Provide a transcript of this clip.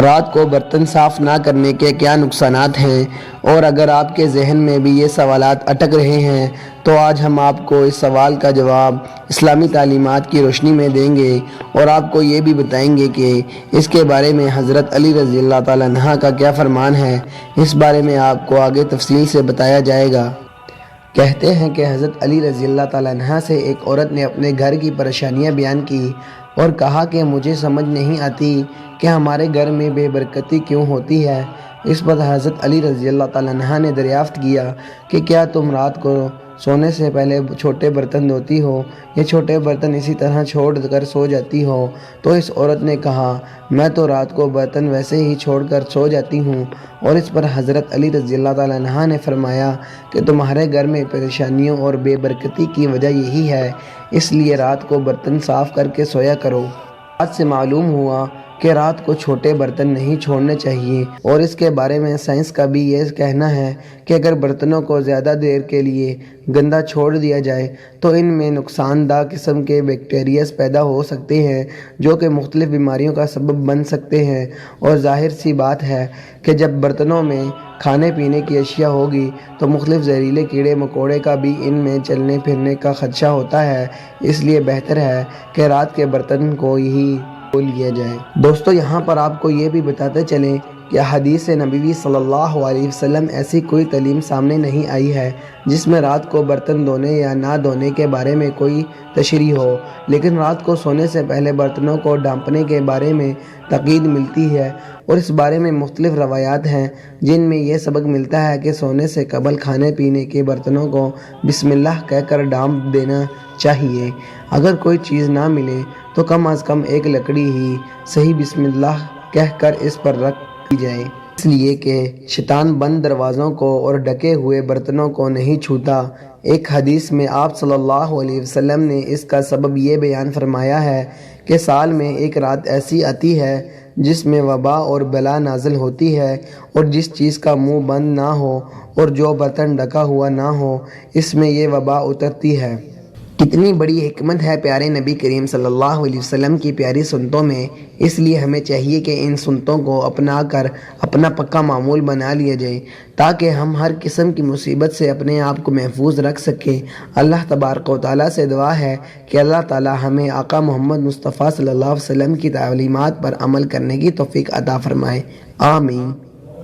رات کو برتن صاف نہ کرنے کے کیا نقصانات ہیں، اور اگر آپ کے ذہن میں بھی یہ سوالات اٹک رہے ہیں تو آج ہم آپ کو اس سوال کا جواب اسلامی تعلیمات کی روشنی میں دیں گے، اور آپ کو یہ بھی بتائیں گے کہ اس کے بارے میں حضرت علی رضی اللہ تعالیٰ عنہ کا کیا فرمان ہے۔ اس بارے میں آپ کو آگے تفصیل سے بتایا جائے گا۔ کہتے ہیں کہ حضرت علی رضی اللہ تعالیٰ عنہ سے ایک عورت نے اپنے گھر کی پریشانیاں بیان کی اور کہا کہ مجھے سمجھ نہیں آتی کہ ہمارے گھر میں بے برکتی کیوں ہوتی ہے۔ اس پر حضرت علی رضی اللہ تعالیٰ عنہ نے دریافت کیا کہ کیا تم رات کو سونے سے پہلے چھوٹے برتن دھوتی ہو یا چھوٹے برتن اسی طرح چھوڑ کر سو جاتی ہو؟ تو اس عورت نے کہا میں تو رات کو برتن ویسے ہی چھوڑ کر سو جاتی ہوں، اور اس پر حضرت علی رضی اللہ تعالیٰ عنہ نے فرمایا کہ تمہارے گھر میں پریشانیوں اور بے برکتی کی وجہ یہی ہے، اس لیے رات کو برتن صاف کر کے سویا کرو۔ بات سے معلوم ہوا کہ رات کو چھوٹے برتن نہیں چھوڑنے چاہیے، اور اس کے بارے میں سائنس کا بھی یہ کہنا ہے کہ اگر برتنوں کو زیادہ دیر کے لیے گندا چھوڑ دیا جائے تو ان میں نقصان دہ قسم کے بیکٹیریاز پیدا ہو سکتے ہیں جو کہ مختلف بیماریوں کا سبب بن سکتے ہیں، اور ظاہر سی بات ہے کہ جب برتنوں میں کھانے پینے کی اشیاء ہوگی تو مختلف زہریلے کیڑے مکوڑے کا بھی ان میں چلنے پھرنے کا خدشہ ہوتا ہے، اس لیے بہتر ہے کہ رات کے برتن کو ہی دھو لیا جائے۔ دوستو، یہاں پر آپ کو یہ بھی بتاتے چلیں کہ حدیث نبوی صلی اللہ علیہ وسلم ایسی کوئی تعلیم سامنے نہیں آئی ہے جس میں رات کو برتن دھونے یا نہ دھونے کے بارے میں کوئی تشریح ہو، لیکن رات کو سونے سے پہلے برتنوں کو ڈھانپنے کے بارے میں تاکید ملتی ہے، اور اس بارے میں مختلف روایات ہیں جن میں یہ سبق ملتا ہے کہ سونے سے قبل کھانے پینے کے برتنوں کو بسم اللہ کہہ کر ڈھانپ دینا چاہیے۔ اگر کوئی چیز نہ ملے تو کم از کم ایک لکڑی ہی صحیح بسم اللہ کہہ کر اس پر رکھ دی جائے، اس لیے کہ شیطان بند دروازوں کو اور ڈھکے ہوئے برتنوں کو نہیں چھوتا۔ ایک حدیث میں آپ صلی اللہ علیہ وسلم نے اس کا سبب یہ بیان فرمایا ہے کہ سال میں ایک رات ایسی آتی ہے جس میں وبا اور بلا نازل ہوتی ہے، اور جس چیز کا منہ بند نہ ہو اور جو برتن ڈھکا ہوا نہ ہو اس میں یہ وبا اترتی ہے۔ کتنی بڑی حکمت ہے پیارے نبی کریم صلی اللہ علیہ وسلم کی پیاری سنتوں میں، اس لیے ہمیں چاہیے کہ ان سنتوں کو اپنا کر اپنا پکا معمول بنا لیا جائے تاکہ ہم ہر قسم کی مصیبت سے اپنے آپ کو محفوظ رکھ سکیں۔ اللہ تبارک و تعالیٰ سے دعا ہے کہ اللہ تعالیٰ ہمیں آقا محمد مصطفیٰ صلی اللہ علیہ وسلم کی تعلیمات پر عمل کرنے کی توفیق عطا فرمائے، آمین۔